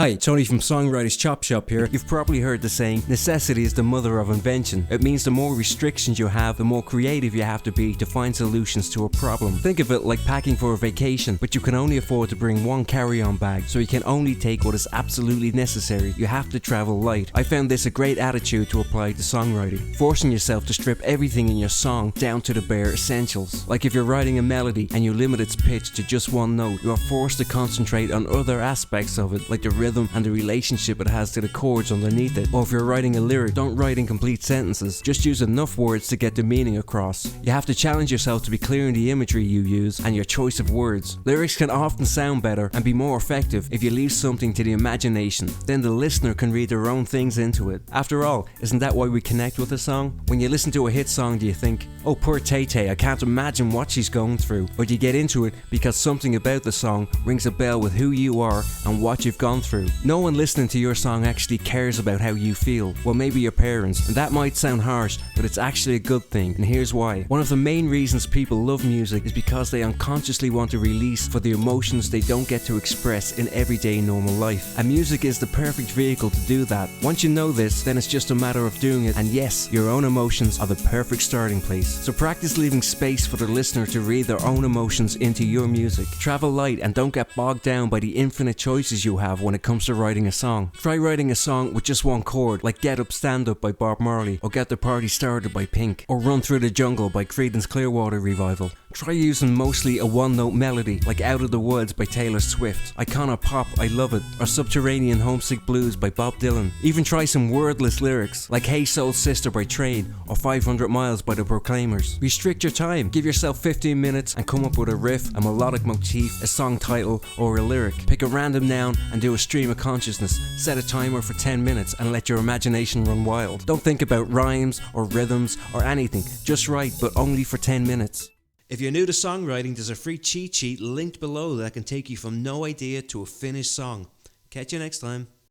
Hi, Tony from Songwriters Chop Shop here. You've probably heard the saying, necessity is the mother of invention. It means the more restrictions you have, the more creative you have to be to find solutions to a problem. Think of it like packing for a vacation, but you can only afford to bring one carry-on bag, so you can only take what is absolutely necessary. You have to travel light. I found this a great attitude to apply to songwriting, forcing yourself to strip everything in your song down to the bare essentials. Like if you're writing a melody and you limit its pitch to just one note, you are forced to concentrate on other aspects of it, like the rhythm and the relationship it has to the chords underneath it. Or if you're writing a lyric, don't write in complete sentences, just use enough words to get the meaning across. You have to challenge yourself to be clear in the imagery you use and your choice of words. Lyrics can often sound better and be more effective if you leave something to the imagination. Then the listener can read their own things into it. After all, isn't that why we connect with a song? When you listen to a hit song, do you think, oh poor Tay-Tay, I can't imagine what she's going through? Or do you get into it because something about the song rings a bell with who you are and what you've gone through? No one listening to your song actually cares about how you feel. Well, maybe your parents, and that might sound harsh, but it's actually a good thing, and here's why. One of the main reasons people love music is because they unconsciously want to release for the emotions they don't get to express in everyday normal life. And music is the perfect vehicle to do that. Once you know this, then it's just a matter of doing it, and yes, your own emotions are the perfect starting place. So practice leaving space for the listener to read their own emotions into your music. Travel light and don't get bogged down by the infinite choices you have when it comes to writing a song. Try writing a song with just one chord, like Get Up Stand Up by Bob Marley, or Get the Party Started by Pink, or Run Through the Jungle by Creedence Clearwater Revival. Try using mostly a one-note melody, like Out of the Woods by Taylor Swift, Icona Pop, I Love It, or Subterranean Homesick Blues by Bob Dylan. Even try some wordless lyrics, like Hey Soul Sister by Train, or 500 Miles by the Proclaimers. Restrict your time, give yourself 15 minutes and come up with a riff, a melodic motif, a song title, or a lyric. Pick a random noun and do a stream of consciousness. Set a timer for 10 minutes and let your imagination run wild. Don't think about rhymes or rhythms or anything, just write, but only for 10 minutes. If you're new to songwriting, there's a free cheat sheet linked below that can take you from no idea to a finished song. Catch you next time.